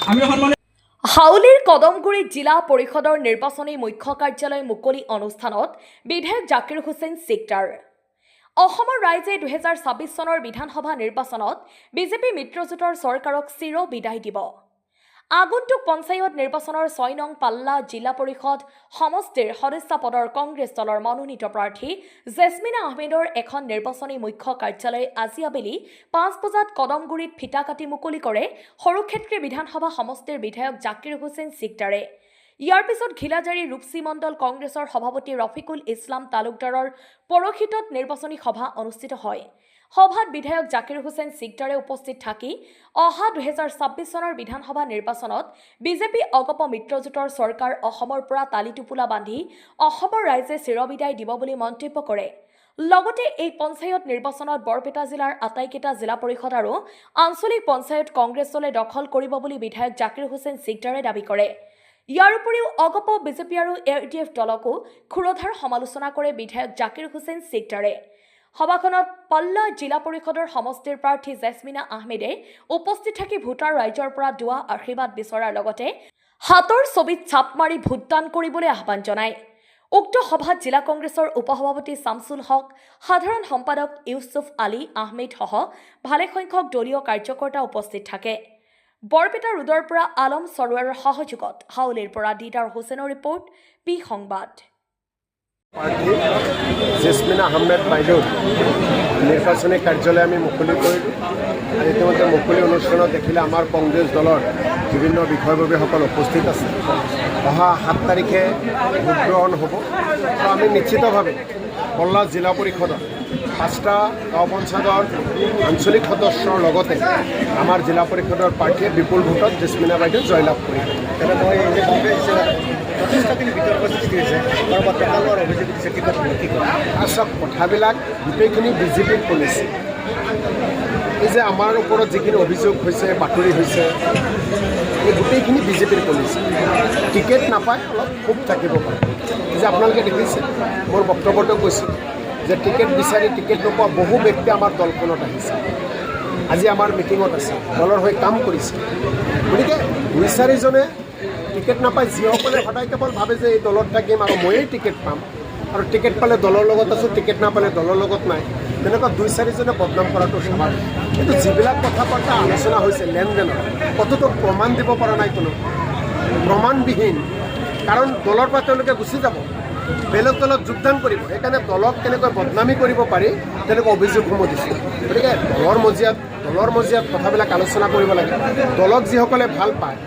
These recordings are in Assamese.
হাউলিৰ কদমগুৰিত জিলা পৰিষদৰ নিৰ্বাচনী মুখ্য কাৰ্যালয় মুকলি অনুষ্ঠানত বিধায়ক জাকিৰ হুছেইন ছিকদাৰ। অসমৰ ৰাইজে 2026 চনৰ বিধানসভা নিৰ্বাচনত বিজেপি মিত্ৰজোঁটৰ চৰকাৰক চিৰ বিদায় দিব। আগন্তুক পঞ্চায়ত নিৰ্বাচনৰ 6 নং পাল্লা জিলা পৰিষদ সমষ্টিৰ সদস্য পদৰ কংগ্ৰেছ দলৰ মনোনীত প্ৰাৰ্থী জেছমিনা আহমেদৰ এখন নিৰ্বাচনী মুখ্য কাৰ্যালয় আজি আবেলি 5 বজাত কদমগুৰিত ফিটা কাটি মুকলি কৰে সৰুক্ষেত্ৰী বিধানসভা সমষ্টিৰ বিধায়ক জাকিৰ হুছেইন ছিকদাৰে। ইয়াৰ পিছত ঘিলাজাৰী ৰূপসী মণ্ডল কংগ্ৰেছৰ সভাপতি ৰফিকুল ইছলাম তালুকদাৰৰ পৌৰোহিত্যত নিৰ্বাচনী সভা অনুষ্ঠিত হয়। সভাত বিধায়ক জাকিৰ হুছেইন ছিকদাৰে উপস্থিত থাকি অহা 2026 চনৰ বিধানসভা নিৰ্বাচনত বিজেপি অগপ মিত্ৰজোঁটৰ চৰকাৰ অসমৰ পৰা তালি টোপোলা বান্ধি অসমৰ ৰাইজে চিৰবিদায় দিব বুলি মন্তব্য কৰে। লগতে এই পঞ্চায়ত নিৰ্বাচনত বৰপেটা জিলাৰ আটাইকেইটা জিলা পৰিষদ আৰু আঞ্চলিক পঞ্চায়ত কংগ্ৰেছ দলে দখল কৰিব বুলি বিধায়ক জাকিৰ হুছেইন ছিকদাৰে দাবী কৰে। ইয়াৰ উপৰিও অগপ বিজেপি আৰু ADF দলকো ক্ষুৰধাৰ সমালোচনা কৰে বিধায়ক জাকিৰ হুছেইন ছিকদাৰে। সভাখনত পাল্লা জিলা পৰিষদৰ সমষ্টিৰ প্ৰাৰ্থী জেছমিনা আহমেদে উপস্থিত থাকি ভোটাৰ ৰাইজৰ পৰা দুৱা আশীৰ্বাদ বিচৰাৰ লগতে হাতৰ ছবিত ছাপ মাৰি ভোটদান কৰিবলৈ আহ্বান জনায়। উক্ত সভাত জিলা কংগ্ৰেছৰ উপসভাপতি শামছুল হক, সাধাৰণ সম্পাদক ইউছুফ আলী আহমেদ সহ ভালেসংখ্যক দলীয় কাৰ্যকৰ্তা উপস্থিত থাকে। বৰপেটা ৰোডৰ পৰা আলম চৰোৱাৰৰ সহযোগত হাউলিৰ পৰা দিদাৰ হুছেইনৰ ৰিপৰ্ট, পি সংবাদ। প্ৰাৰ্থী জেছমিনা আহমেদ বাইদেউৰ নিৰ্বাচনী কাৰ্যালয় আমি মুকলি কৰিলোঁ। আৰু ইতিমধ্যে মুকলি অনুষ্ঠানত দেখিলে আমাৰ কংগ্ৰেছ দলৰ বিভিন্ন বিষয়ববীয়াসকল উপস্থিত আছে। অহা 7 তাৰিখে ভোটগ্ৰহণ হ'ব আৰু আমি নিশ্চিতভাৱে পাল্লা জিলা পৰিষদত 5টা গাঁও পঞ্চায়তৰ আঞ্চলিক সদস্যৰ লগতে আমাৰ জিলা পৰিষদৰ প্ৰাৰ্থীয়ে বিপুল ভোটত জেছমিনা বাইদেউ জয়লাভ কৰিব। আচলতে কথাবিলাক গোটেইখিনি বিজেপিৰ পলিচি। এই যে আমাৰ ওপৰত যিখিনি অভিযোগ হৈছে, বাতৰি হৈছে, এই গোটেইখিনি বিজেপিৰ পলিচি। টিকেট নাপায় অলপ খুব থাকিব পাৰে। যে আপোনালোকে দেখিছে মোৰ বক্তব্যটো কৈছোঁ যে টিকেট বিচাৰি টিকেট নোপোৱা বহু ব্যক্তি আমাৰ দলখনত আহিছে। আজি আমাৰ মিটিঙত আছে, দলৰ হৈ কাম কৰিছে। গতিকে 2-4জনে টিকেট নাপায়। যিসকলে সদায় কেৱল ভাবে যে এই দলত থাকিম আৰু ময়েই টিকেট পাম আৰু টিকেট পালে দলৰ লগত আছোঁ, টিকেট নাপালে দলৰ লগত নাই, তেনেকুৱা 2-4জনে বদনাম কৰাটো স্বাভাৱিক। কিন্তু যিবিলাক কথা বাৰ্তা আলোচনা হৈছে লেনদেনৰ, কতোতো প্ৰমাণ দিব পৰা নাই, কোনো প্ৰমাণবিহীন। কাৰণ দলৰ পৰা তেওঁলোকে গুচি যাব, বেলেগ দলত যোগদান কৰিব। সেইকাৰণে দলক কেনেকৈ বদনামী কৰিব পাৰি তেনেকুৱা অভিযোগসমূহ দিছে। গতিকে দলৰ মজিয়াত কথাবিলাক আলোচনা কৰিব লাগে। দলক যিসকলে ভাল পায়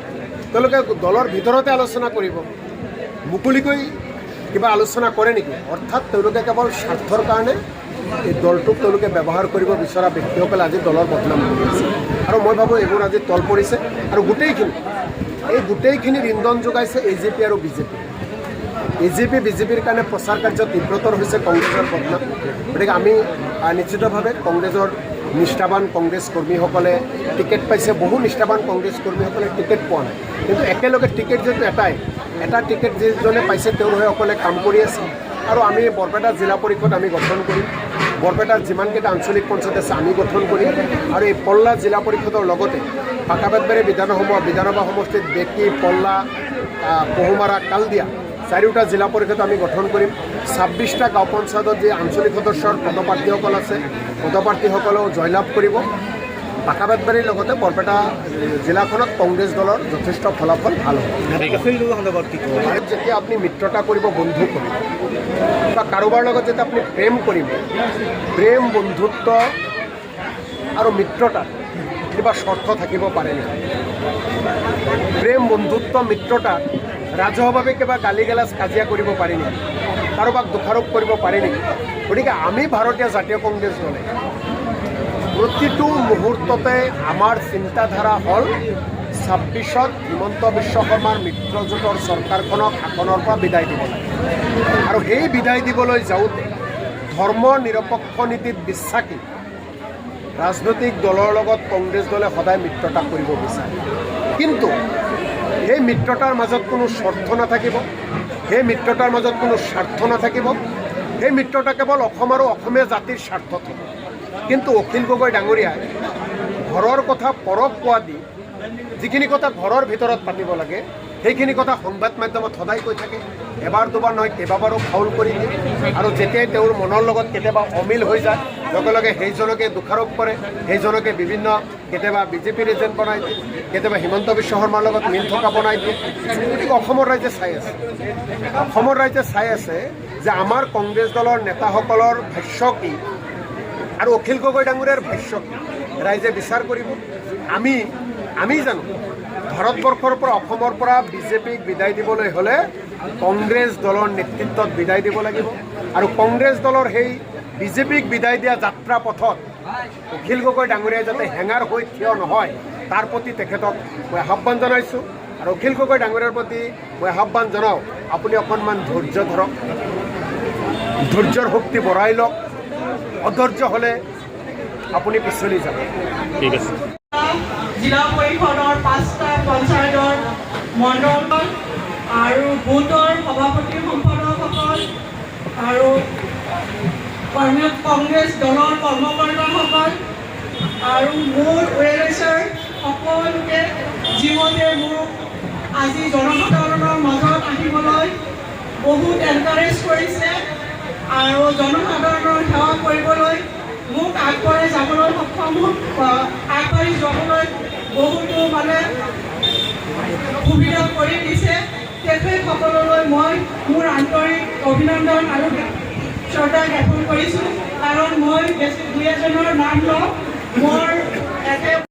তেওঁলোকে দলৰ ভিতৰতে আলোচনা কৰিব। মুকলিকৈ কিবা আলোচনা কৰে নেকি? অৰ্থাৎ তেওঁলোকে কেৱল স্বাৰ্থৰ কাৰণে এই দলটোক তেওঁলোকে ব্যৱহাৰ কৰিব বিচৰা ব্যক্তিসকলে আজি দলৰ বদনাম কৰি আছে। আৰু মই ভাবোঁ এইবোৰ আজি তল পৰিছে। আৰু গোটেইখিনিৰ ইন্ধন যোগাইছে AJP আৰু বিজেপি। বিজেপিৰ কাৰণে প্ৰচাৰ কাৰ্য তীব্ৰতৰ হৈছে কংগ্ৰেছৰ বদনাম। গতিকে আমি নিশ্চিতভাৱে কংগ্ৰেছৰ নিষ্ঠাবান কংগ্ৰেছ কৰ্মীসকলে টিকেট পাইছে। বহু নিষ্ঠাবান কংগ্ৰেছ কৰ্মীসকলে টিকেট পোৱা নাই। কিন্তু একেলগে টিকেট যিহেতু এটা টিকেট যিজনে পাইছে তেওঁৰ হৈ অকলে কাম কৰি আছে। আৰু আমি বৰপেটা জিলা পৰিষদ আমি গঠন কৰিম। বৰপেটাৰ যিমানকেইটা আঞ্চলিক পঞ্চায়ত আছে আমি গঠন কৰিম। আৰু এই পল্লা জিলা পৰিষদৰ লগতে পাকাবেতবাৰী বিধানসভা সমষ্টিত বেকী, পল্লা, পহুমাৰা, কালদিয়া 4টা জিলা পৰিষদ আমি গঠন কৰিম। 26টা গাঁও পঞ্চায়তত যি আঞ্চলিক সদস্যৰ পদপ্ৰাৰ্থীসকল আছে, পদপ্ৰাৰ্থীসকলেও জয়লাভ কৰিব। পাকাবেতবাৰীৰ লগতে বৰপেটা জিলাখনত কংগ্ৰেছ দলৰ যথেষ্ট ফলাফল ভাল হ'ব। আৰু যেতিয়া আপুনি মিত্ৰতা কৰিব, বন্ধু কৰিব, বা কাৰোবাৰ লগত যেতিয়া আপুনি প্ৰেম কৰিব, প্ৰেম, বন্ধুত্ব আৰু মিত্ৰতাত কিবা স্বাৰ্থ থাকিব পাৰে নেকি? প্ৰেম, বন্ধুত্ব, মিত্ৰতাত ৰাজহুৱাভাৱে কিবা গালি গালাজ কাজিয়া কৰিব পাৰি নেকি? কাৰোবাক দোষাৰোপ কৰিব পাৰি নেকি? গতিকে আমি ভাৰতীয় জাতীয় কংগ্ৰেছ দলে প্ৰতিটো মুহূৰ্ততে আমাৰ চিন্তাধাৰা হ'ল 26ত হিমন্ত বিশ্ব শৰ্মাৰ মিত্ৰজোঁটৰ চৰকাৰখনক শাসনৰ পৰা বিদায় দিব লাগে। আৰু সেই বিদায় দিবলৈ যাওঁতে ধৰ্ম নিৰপেক্ষ নীতিত বিশ্বাসী ৰাজনৈতিক দলৰ লগত কংগ্ৰেছ দলে সদায় মিত্ৰতা কৰিব বিচাৰে। কিন্তু সেই মিত্ৰতাৰ মাজত কোনো স্বাৰ্থ নাথাকিব, সেই মিত্ৰতাৰ মাজত কোনো স্বাৰ্থ নাথাকিব। সেই মিত্ৰতা কেৱল অসম আৰু অসমীয়া জাতিৰ স্বাৰ্থত হ'ব। কিন্তু অখিল গগৈ ডাঙৰীয়াই ঘৰৰ কথা পৰক কোৱা দি যিখিনি কথা ঘৰৰ ভিতৰত পাতিব লাগে সেইখিনি কথা সংবাদ মাধ্যমত সদায় কৈ থাকে, এবাৰ দুবাৰ নহয় কেইবাবাৰো ফাউল কৰি দিয়ে, আৰু যেতিয়াই তেওঁৰ মনৰ লগত কেতিয়াবা অমিল হৈ যায় লগে লগে সেইজনকে দোষাৰোপ কৰে, সেইজনকে বিভিন্ন কেতিয়াবা বিজেপিৰ এজেণ্ট বনাই দিয়ে, কেতিয়াবা হিমন্ত বিশ্ব শৰ্মাৰ লগত মিল থকা বনাই দিয়ে। গতিকে অসমৰ ৰাইজে চাই আছে, অসমৰ ৰাইজে চাই আছে যে আমাৰ কংগ্ৰেছ দলৰ নেতাসকলৰ ভাষ্য কি আৰু অখিল গগৈ ডাঙৰীয়াৰ ভাষ্য কি ৰাইজে বিচাৰ কৰিব। আমি জানো ভাৰতবৰ্ষৰ পৰা অসমৰ পৰা বিজেপিক বিদায় দিবলৈ হ'লে কংগ্ৰেছ দলৰ নেতৃত্বত বিদায় দিব লাগিব, আৰু কংগ্ৰেছ দলৰ সেই বিজেপিক বিদায় দিয়া যাত্ৰা পথত অখিল গগৈ ডাঙৰীয়াই যাতে হেঙাৰ হৈ থিয় নহয় তাৰ প্ৰতি তেখেতক মই আহ্বান জনাইছোঁ। আৰু অখিল গগৈ ডাঙৰীয়াৰ প্ৰতি মই আহ্বান জনাওঁ, আপুনি অকণমান ধৈৰ্য ধৰক, ধৈৰ্যৰ শক্তি বঢ়াই লওক, অধৈৰ্য হ'লে আপুনি পিছলি যাব। ঠিক আছে। জিলা পৰিষদৰ 5টা পঞ্চায়তৰ মণ্ডল আৰু বুথৰ সভাপতি সম্পাদকসকল আৰু কংগ্ৰেছ দলৰ কৰ্মকৰ্তাসকল আৰু মোৰ ৱেলৱেছাৰ সকলোকে যিমতে মোক আজি জনসাধাৰণৰ মাজত আহিবলৈ বহুত এনকাৰেজ কৰিছে আৰু জনসাধাৰণৰ সেৱা কৰিবলৈ মোক আগবাঢ়ি যাবলৈ আগবাঢ়ি যাবলৈ বহুতো সুবিধা কৰি দিছে। তেখেতসকললৈ মই মোৰ আন্তৰিক অভিনন্দন আৰু শ্ৰদ্ধা জ্ঞাপন কৰিছোঁ, কাৰণ মই দুই এজনৰ নাম লওঁ। মোৰ একে